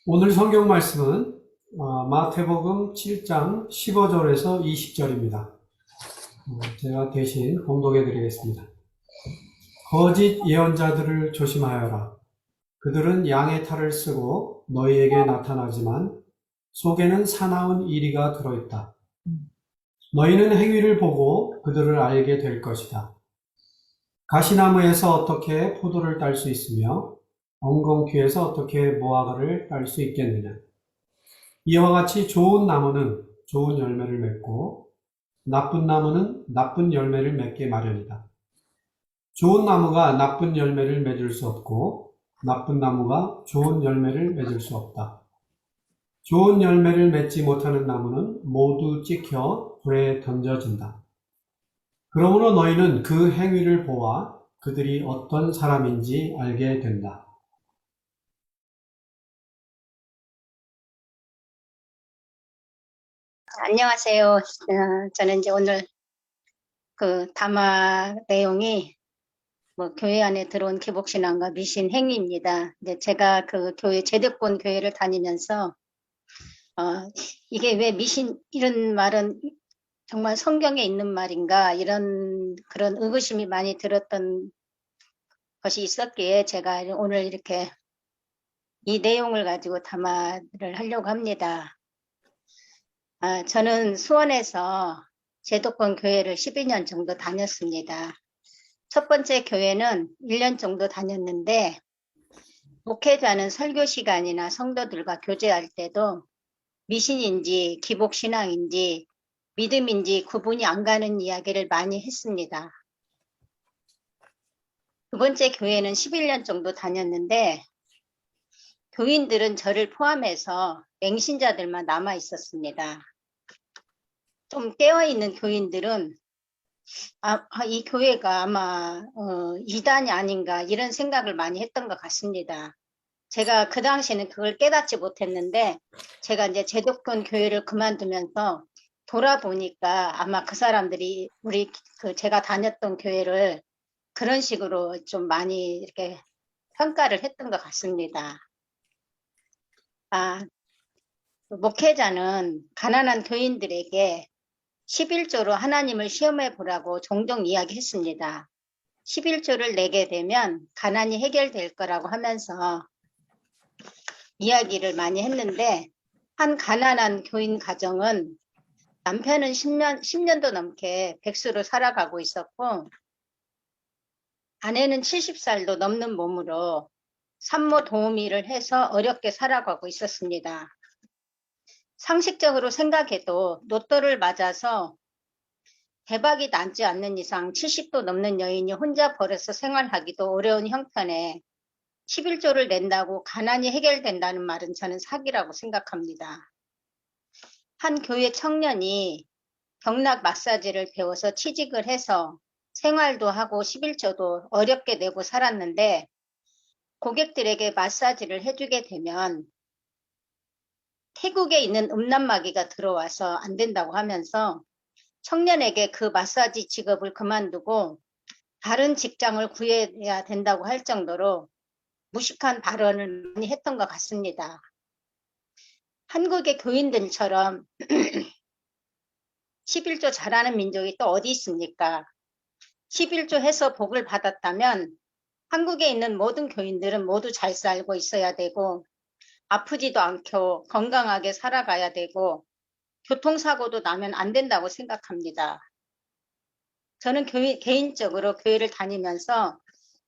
오늘 성경 말씀은 마태복음 7장 15절에서 20절입니다. 제가 대신 봉독해 드리겠습니다. 거짓 예언자들을 조심하여라. 그들은 양의 탈을 쓰고 너희에게 나타나지만 속에는 사나운 이리가 들어있다. 너희는 행위를 보고 그들을 알게 될 것이다. 가시나무에서 어떻게 포도를 딸 수 있으며 엉겅퀴에서 어떻게 무화과를 딸 수 있겠느냐. 이와 같이 좋은 나무는 좋은 열매를 맺고 나쁜 나무는 나쁜 열매를 맺게 마련이다. 좋은 나무가 나쁜 열매를 맺을 수 없고 나쁜 나무가 좋은 열매를 맺을 수 없다. 좋은 열매를 맺지 못하는 나무는 모두 찍혀 불에 던져진다. 그러므로 너희는 그 행위를 보아 그들이 어떤 사람인지 알게 된다. 안녕하세요. 저는 이제 오늘 그 담화 내용이 교회 안에 들어온 기복신앙과 미신 행위입니다. 이제 제가 그 교회 제대권 교회를 다니면서 이게 왜 미신 이런 말은 정말 성경에 있는 말인가 이런 그런 의구심이 많이 들었던 것이 있었기에 제가 오늘 이렇게 이 내용을 가지고 담화를 하려고 합니다. 저는 수원에서 제도권 교회를 12년 정도 다녔습니다. 첫 번째 교회는 1년 정도 다녔는데 목회자는 설교 시간이나 성도들과 교제할 때도 미신인지 기복신앙인지 믿음인지 구분이 안 가는 이야기를 많이 했습니다. 두 번째 교회는 11년 정도 다녔는데 교인들은 저를 포함해서 맹신자들만 남아 있었습니다. 좀 깨어있는 교인들은 이 교회가 아마 이단이 아닌가 이런 생각을 많이 했던 것 같습니다. 제가 그 당시에는 그걸 깨닫지 못했는데 제가 이제 제독권 교회를 그만두면서 돌아보니까 아마 그 사람들이 제가 다녔던 교회를 그런 식으로 좀 많이 이렇게 평가를 했던 것 같습니다. 목회자는 가난한 교인들에게 11조로 하나님을 시험해 보라고 종종 이야기했습니다. 11조를 내게 되면 가난이 해결될 거라고 하면서 이야기를 많이 했는데 한 가난한 교인 가정은 남편은 10년도 넘게 백수로 살아가고 있었고 아내는 70살도 넘는 몸으로 산모 도우미를 해서 어렵게 살아가고 있었습니다. 상식적으로 생각해도 로또를 맞아서 대박이 나지 않는 이상 70도 넘는 여인이 혼자 벌어서 생활하기도 어려운 형편에 11조를 낸다고 가난이 해결된다는 말은 저는 사기라고 생각합니다. 한 교회 청년이 경락 마사지를 배워서 취직을 해서 생활도 하고 11조도 어렵게 내고 살았는데 고객들에게 마사지를 해주게 되면 태국에 있는 음란마귀가 들어와서 안 된다고 하면서 청년에게 그 마사지 직업을 그만두고 다른 직장을 구해야 된다고 할 정도로 무식한 발언을 많이 했던 것 같습니다. 한국의 교인들처럼 11조 잘하는 민족이 또 어디 있습니까? 11조 해서 복을 받았다면 한국에 있는 모든 교인들은 모두 잘 살고 있어야 되고 아프지도 않고 건강하게 살아가야 되고 교통사고도 나면 안 된다고 생각합니다. 저는 개인적으로 교회를 다니면서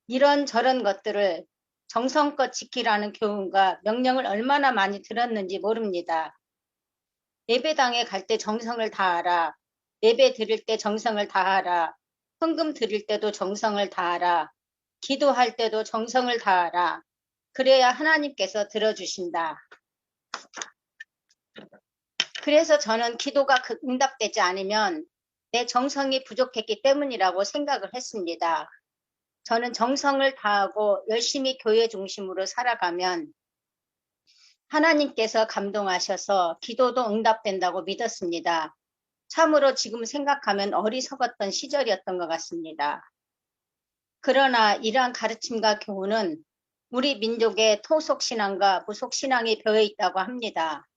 이런저런 것들을 정성껏 지키라는 교훈과 명령을 얼마나 많이 들었는지 모릅니다. 예배당에 갈 때 정성을 다하라. 예배 드릴 때 정성을 다하라. 헌금 드릴 때도 정성을 다하라. 기도할 때도 정성을 다하라. 그래야 하나님께서 들어주신다. 그래서 저는 기도가 응답되지 않으면 내 정성이 부족했기 때문이라고 생각을 했습니다. 저는 정성을 다하고 열심히 교회 중심으로 살아가면 하나님께서 감동하셔서 기도도 응답된다고 믿었습니다. 참으로 지금 생각하면 어리석었던 시절이었던 것 같습니다. 그러나 이러한 가르침과 교훈은 우리 민족의 토속신앙과 무속신앙이 배어 있다고 합니다.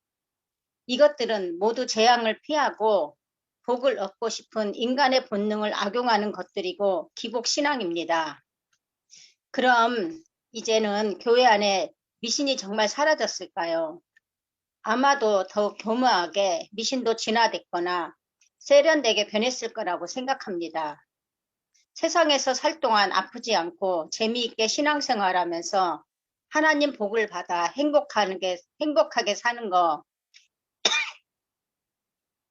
이것들은 모두 재앙을 피하고 복을 얻고 싶은 인간의 본능을 악용하는 것들이고 기복신앙입니다. 그럼 이제는 교회 안에 미신이 정말 사라졌을까요? 아마도 더욱 교묘하게 미신도 진화됐거나 세련되게 변했을 거라고 생각합니다. 세상에서 살 동안 아프지 않고 재미있게 신앙생활하면서 하나님 복을 받아 행복하게 사는 거,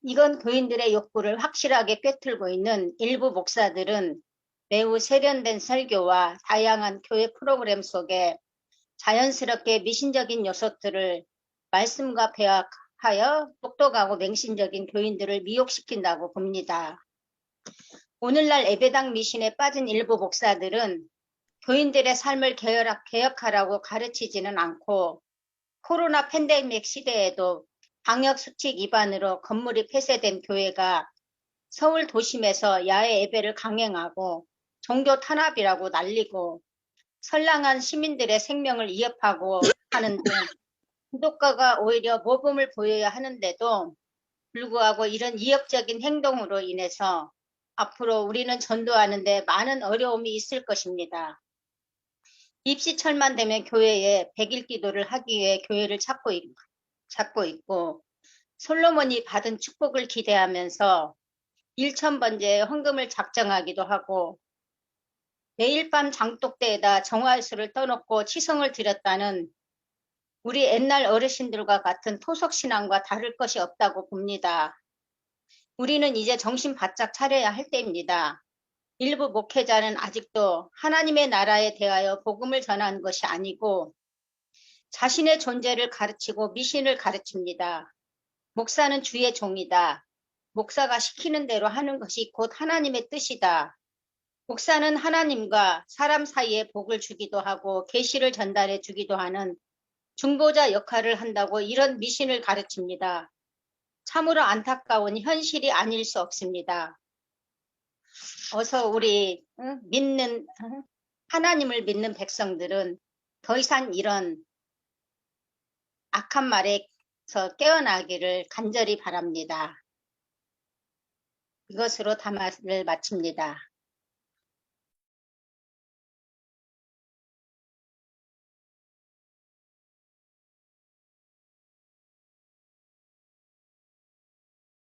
이건 교인들의 욕구를 확실하게 꿰뚫고 있는 일부 목사들은 매우 세련된 설교와 다양한 교회 프로그램 속에 자연스럽게 미신적인 요소들을 말씀과 배합하여 똑똑하고 맹신적인 교인들을 미혹시킨다고 봅니다. 오늘날 예배당 미신에 빠진 일부 목사들은 교인들의 삶을 개혁하라고 가르치지는 않고 코로나 팬데믹 시대에도 방역수칙 위반으로 건물이 폐쇄된 교회가 서울 도심에서 야외 예배를 강행하고 종교 탄압이라고 날리고 선량한 시민들의 생명을 위협하고 하는 등 기독교가 오히려 모범을 보여야 하는데도 불구하고 이런 이역적인 행동으로 인해서 앞으로 우리는 전도하는데 많은 어려움이 있을 것입니다. 입시철만 되면 교회에 100일 기도를 하기 위해 교회를 찾고 있고 솔로몬이 받은 축복을 기대하면서 1000번째 헌금을 작정하기도 하고 매일 밤 장독대에다 정화수를 떠놓고 치성을 드렸다는 우리 옛날 어르신들과 같은 토속신앙과 다를 것이 없다고 봅니다. 우리는 이제 정신 바짝 차려야 할 때입니다. 일부 목회자는 아직도 하나님의 나라에 대하여 복음을 전하는 것이 아니고 자신의 존재를 가르치고 미신을 가르칩니다. 목사는 주의 종이다. 목사가 시키는 대로 하는 것이 곧 하나님의 뜻이다. 목사는 하나님과 사람 사이에 복을 주기도 하고 계시를 전달해 주기도 하는 중보자 역할을 한다고 이런 미신을 가르칩니다. 참으로 안타까운 현실이 아닐 수 없습니다. 어서 우리 하나님을 믿는 백성들은 더 이상 이런 악한 말에서 깨어나기를 간절히 바랍니다. 이것으로 담화를 마칩니다.